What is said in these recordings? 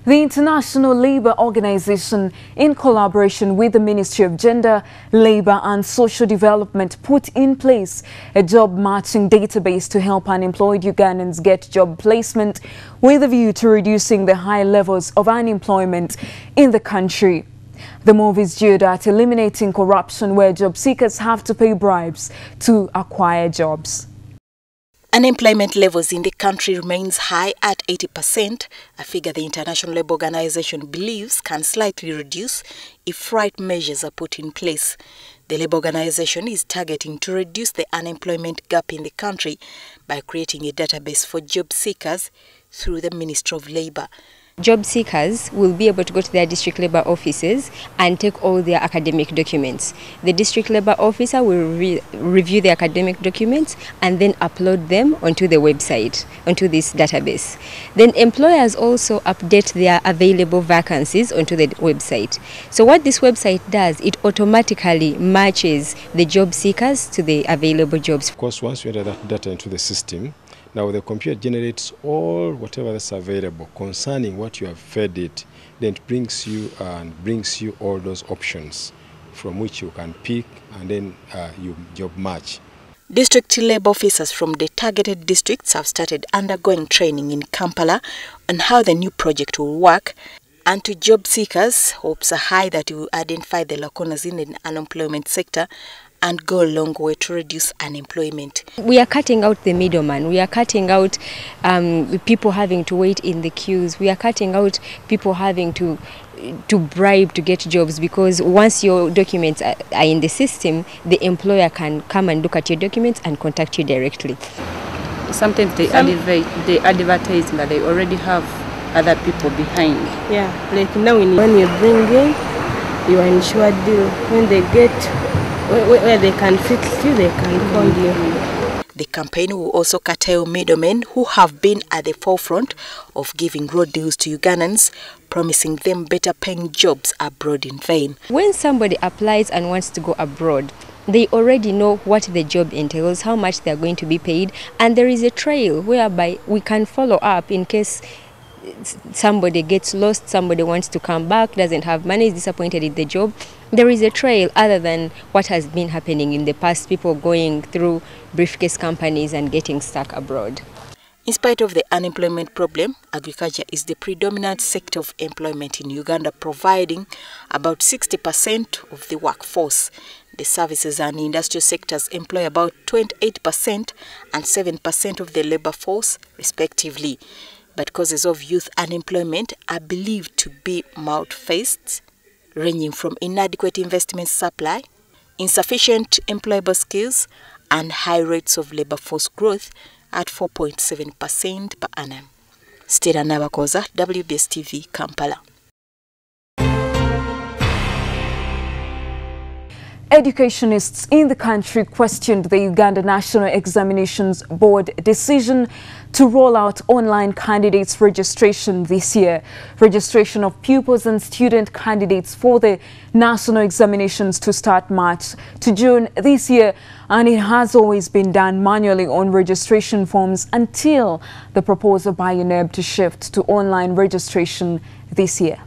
The International Labour Organization, in collaboration with the Ministry of Gender, Labour and Social Development, put in place a job matching database to help unemployed Ugandans get job placement with a view to reducing the high levels of unemployment in the country. The move is geared at eliminating corruption where job seekers have to pay bribes to acquire jobs. Unemployment levels in the country remains high at 80%, a figure the International Labour Organization believes can slightly reduce if right measures are put in place. The Labour Organization is targeting to reduce the unemployment gap in the country by creating a database for job seekers through the Ministry of Labour. Job seekers will be able to go to their district labour offices and take all their academic documents. The district labour officer will review the academic documents and then upload them onto the website, onto this database. Then employers also update their available vacancies onto the website. So what this website does, it automatically matches the job seekers to the available jobs. Of course, once you enter that data into the system, now the computer generates all whatever that's available concerning what you have fed it. Then it brings you all those options from which you can pick and then you job match. District labour officers from the targeted districts have started undergoing training in Kampala on how the new project will work. And to job seekers, hopes are high that it will identify the lacunas in the unemployment sector and go a long way to reduce unemployment. We are cutting out the middleman. We are cutting out people having to wait in the queues. We are cutting out people having to bribe to get jobs, because once your documents are in the system, the employer can come and look at your documents and contact you directly. Sometimes they advertise that they already have other people behind. Yeah, like now when you bring in, you are insured deal. When they get where they can fix you, they can call you. The campaign will also curtail middlemen who have been at the forefront of giving road deals to Ugandans, promising them better paying jobs abroad in vain. When somebody applies and wants to go abroad, they already know what the job entails, how much they are going to be paid, and there is a trail whereby we can follow up in case somebody gets lost, somebody wants to come back, doesn't have money, is disappointed in the job. There is a trail other than what has been happening in the past, people going through briefcase companies and getting stuck abroad. In spite of the unemployment problem, agriculture is the predominant sector of employment in Uganda, providing about 60% of the workforce. The services and industrial sectors employ about 28% and 7% of the labor force, respectively. But causes of youth unemployment are believed to be multifaceted, ranging from inadequate investment supply, insufficient employable skills, and high rates of labor force growth at 4.7% per annum. Stella Nabakoza, WBS TV, Kampala. Educationists in the country questioned the Uganda National Examinations Board decision to roll out online candidates registration this year. Registration of pupils and student candidates for the national examinations to start March to June this year, and it has always been done manually on registration forms until the proposal by UNEB to shift to online registration this year.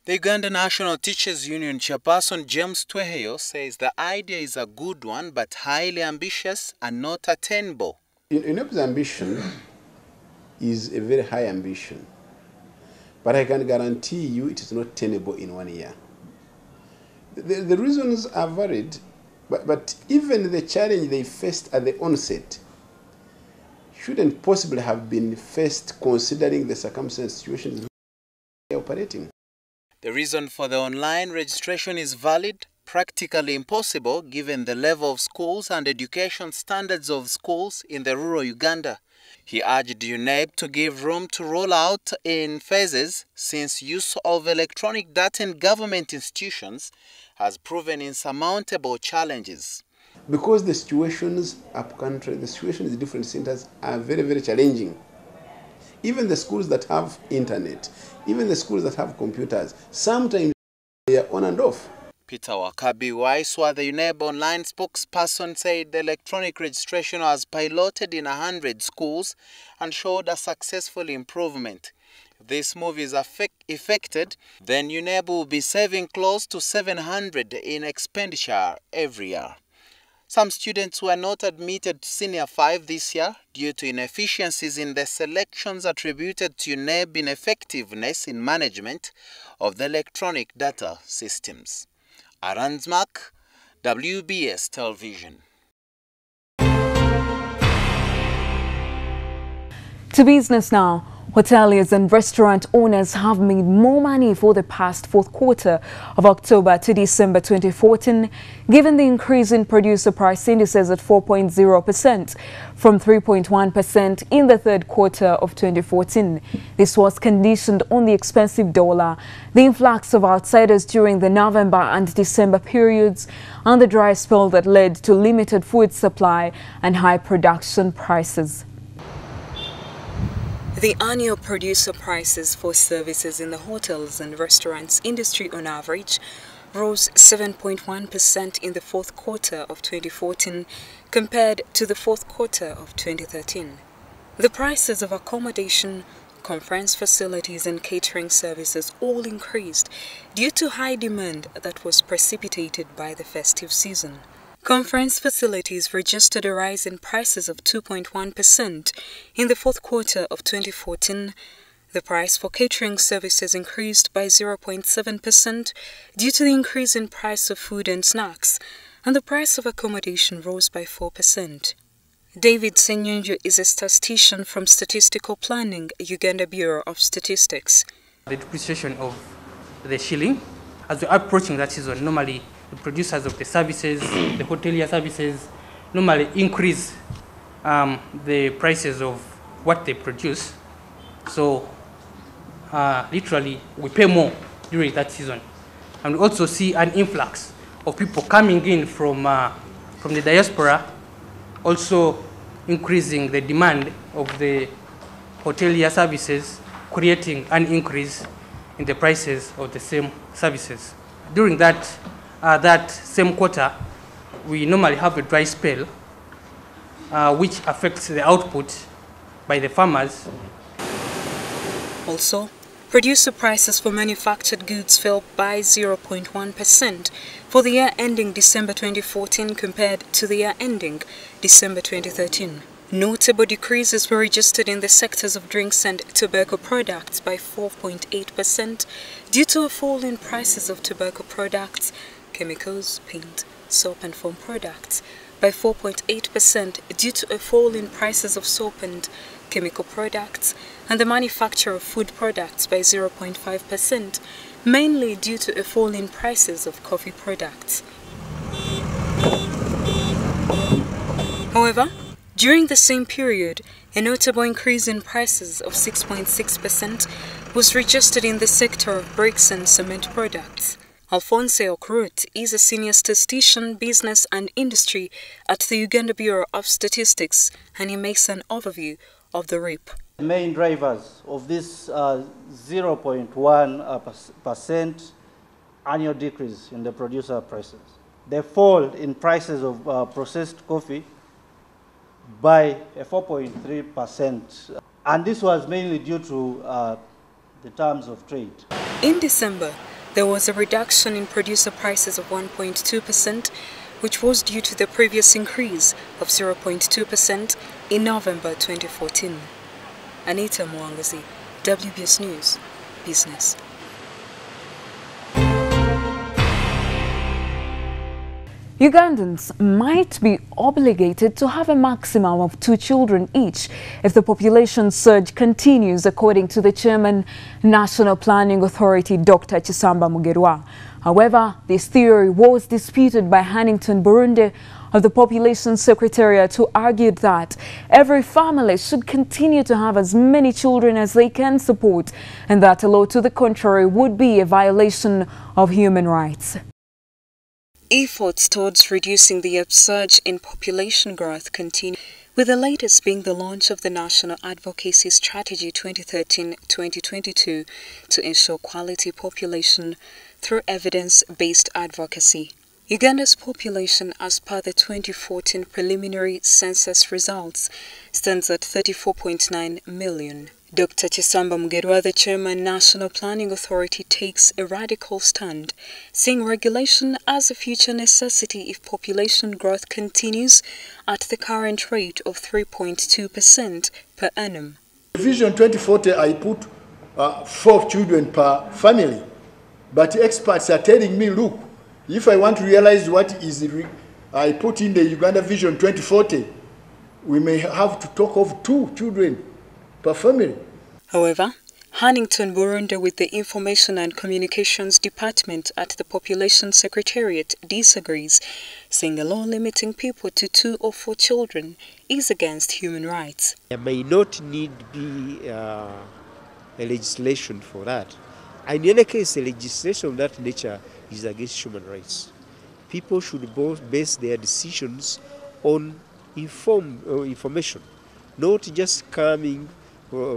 The Uganda National Teachers Union chairperson James Tweheyo says the idea is a good one but highly ambitious and not attainable. UNEB's ambition is a very high ambition, but I can guarantee you it is not tenable in 1 year. The reasons are varied, but even the challenge they faced at the onset shouldn't possibly have been faced considering the circumstances situations they are operating. The reason for the online registration is valid, practically impossible given the level of schools and education standards of schools in the rural Uganda. He urged UNEB to give room to roll out in phases since use of electronic data in government institutions has proven insurmountable challenges. Because the situations up country, the situations in different centers are very, very challenging. Even the schools that have internet, even the schools that have computers, sometimes they are on and off. Peter Peter Wakabi Waiswa, the UNEB online spokesperson, said the electronic registration was piloted in 100 schools and showed a successful improvement. If this move is effected, then UNEB will be saving close to 700 in expenditure every year. Some students were not admitted to Senior 5 this year due to inefficiencies in the selections attributed to UNEB ineffectiveness in management of the electronic data systems. Aransmark, WBS Television. To business now. Hoteliers and restaurant owners have made more money for the past fourth quarter of October to December 2014, given the increase in producer price indices at 4.0% from 3.1% in the third quarter of 2014. This was conditioned on the expensive dollar, the influx of outsiders during the November and December periods, and the dry spell that led to limited food supply and high production prices. The annual producer prices for services in the hotels and restaurants industry on average rose 7.1% in the fourth quarter of 2014 compared to the fourth quarter of 2013. The prices of accommodation, conference facilities and catering services all increased due to high demand that was precipitated by the festive season. Conference facilities registered a rise in prices of 2.1% in the fourth quarter of 2014. The price for catering services increased by 0.7% due to the increase in price of food and snacks, and the price of accommodation rose by 4%. David Senyunju is a statistician from Statistical Planning, Uganda Bureau of Statistics. The depreciation of the shilling, as we're approaching that season, normally the producers of the services, the hotelier services, normally increase the prices of what they produce. So literally we pay more during that season. And we also see an influx of people coming in from the diaspora, also increasing the demand of the hotelier services, creating an increase in the prices of the same services. During that same quarter, we normally have a dry spell, which affects the output by the farmers. Also, producer prices for manufactured goods fell by 0.1% for the year ending December 2014 compared to the year ending December 2013. Notable decreases were registered in the sectors of drinks and tobacco products by 4.8% due to a fall in prices of tobacco products, chemicals, paint, soap and foam products, by 4.8% due to a fall in prices of soap and chemical products, and the manufacture of food products by 0.5%, mainly due to a fall in prices of coffee products. However, during the same period, a notable increase in prices of 6.6% was registered in the sector of bricks and cement products. Alphonse Okrut is a senior statistician, business and industry at the Uganda Bureau of Statistics, and he makes an overview of the RIP. The main drivers of this 0.1% annual decrease in the producer prices. The fall in prices of processed coffee by 4.3%, and this was mainly due to the terms of trade. In December, there was a reduction in producer prices of 1.2%, which was due to the previous increase of 0.2% in November 2014. Anita Mwangazi, WBS News, Business. Ugandans might be obligated to have a maximum of 2 children each if the population surge continues, according to the Chairman, National Planning Authority, Dr. Chisamba Mugerwa. However, this theory was disputed by Hannington Burundi of the Population Secretariat, who argued that every family should continue to have as many children as they can support, and that a law to the contrary would be a violation of human rights. Efforts towards reducing the upsurge in population growth continue, with the latest being the launch of the National Advocacy Strategy 2013-2022 to ensure quality population through evidence-based advocacy. Uganda's population, as per the 2014 preliminary census results, stands at 34.9 million. Dr. Chisamba Mugerwa, the Chairman, National Planning Authority, takes a radical stand, seeing regulation as a future necessity if population growth continues at the current rate of 3.2% per annum. Vision 2040, I put 4 children per family, but experts are telling me, look, if I want to realize what is I put in the Uganda Vision 2040, we may have to talk of 2 children per family. However, Hannington Burunda with the Information and Communications Department at the Population Secretariat disagrees, saying a law limiting people to 2 or 4 children is against human rights. There may not need be a legislation for that. And in any case, a legislation of that nature is against human rights. People should both base their decisions on information, not just coming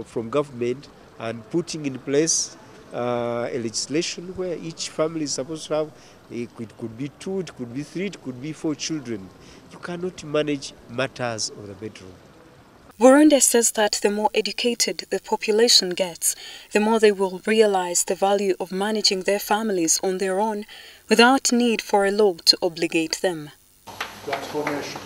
from government and putting in place a legislation where each family is supposed to have, it could be 2, it could be 3, it could be 4 children. You cannot manage matters of the bedroom. Burunda says that the more educated the population gets, the more they will realize the value of managing their families on their own without need for a law to obligate them. Transformation.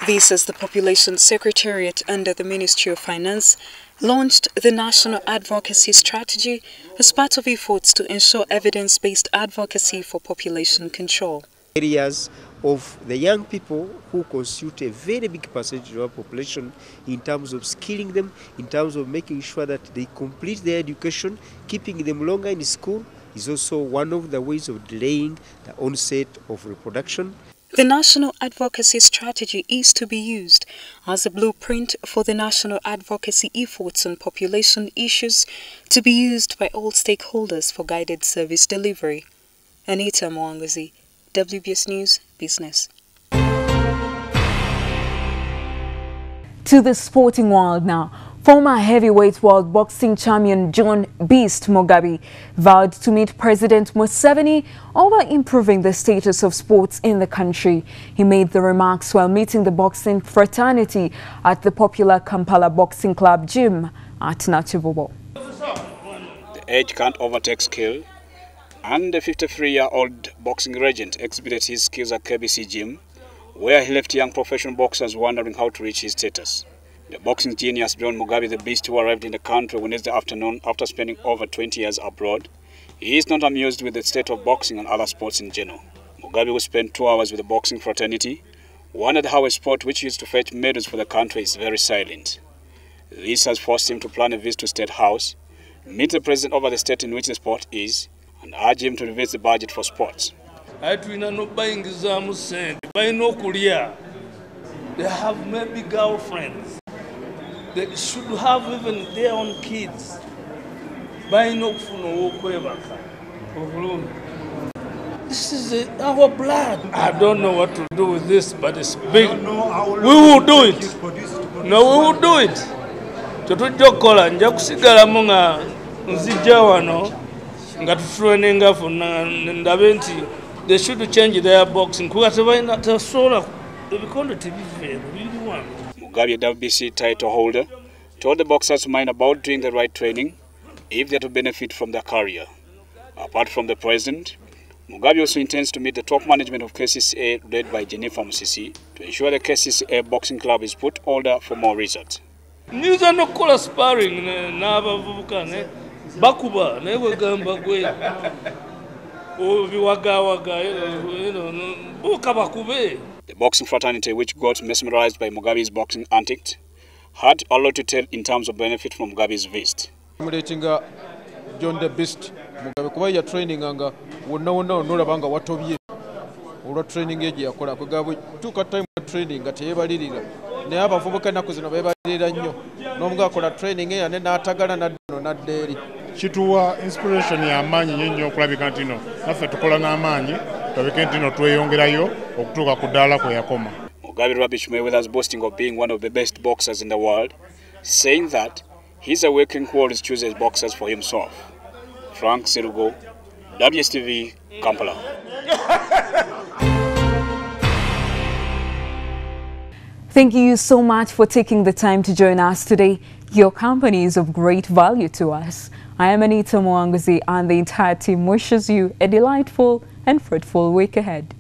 This as the Population Secretariat under the Ministry of Finance launched the National Advocacy Strategy as part of efforts to ensure evidence-based advocacy for population control. Areas of the young people who constitute a very big percentage of our population in terms of skilling them, in terms of making sure that they complete their education, keeping them longer in school is also one of the ways of delaying the onset of reproduction. The National Advocacy Strategy is to be used as a blueprint for the national advocacy efforts on population issues to be used by all stakeholders for guided service delivery. Anita Mwangozi, WBS News Business. To the sporting world now. Former heavyweight world boxing champion John Beast Mugabe vowed to meet President Museveni over improving the status of sports in the country. He made the remarks while meeting the boxing fraternity at the popular Kampala Boxing Club gym at Nachivubo. The age can't overtake skill, and the 53-year-old boxing legend exhibited his skills at KBC gym, where he left young professional boxers wondering how to reach his status. The boxing genius John Mugabe the Beast, who arrived in the country Wednesday afternoon after spending over 20 years abroad, he is not amused with the state of boxing and other sports in general. Mugabe, who spent 2 hours with the boxing fraternity, wondered how a sport which used to fetch medals for the country is very silent. This has forced him to plan a visit to State House, meet the president over the state in which the sport is, and urge him to revisit the budget for sports. They have maybe girlfriends. They should have even their own kids. This is our blood. I don't know what to do with this, but it's big. We will do it. No, we will do it. Tutujokola nja kusigala munga nzija wano nga tutraininga funa ndabe nti they should change their boxing kuba tebalina tasobola ebikondo tebiveera biri wano. Mugabe, WBC title holder, told the boxers to mind about doing the right training if they are to benefit from their career. Apart from the president, Mugabe also intends to meet the top management of KCCA led by Jennifer Musisi to ensure the KCCA boxing club is put order for more results. Niza no kola sparring n'abavubuka ne bakuba ne wegamba gwe obiwagawaga buka bakube. The boxing fraternity, which got mesmerized by Mugabe's boxing antics, had a lot to tell in terms of benefit from Mugabe's visit. John the Beast Mugabe kuba ya training anga wonna nolabanga watobye olwa training eje yakola kugabwe tuka time training ate yebalirira ne abavubuka naku zino bebalirira nnyo n'omuga akola training ya ne natagala naddo nadderi kituwa inspiration ya amaanyi nnyo okulabika nti no naffe tukola n'amaanyi tulabike nti no tweyongerayo okutuuka ku ddaala kwe yakoma. Mugabe Rubbish Mayweather's boasting of being one of the best boxers in the world, saying that he's a working who always chooses boxers for himself. Frank Serugo, WSTV, Kampala. Thank you so much for taking the time to join us today. Your company is of great value to us. I am Anita Mwanguzi, and the entire team wishes you a delightful and fruitful week ahead.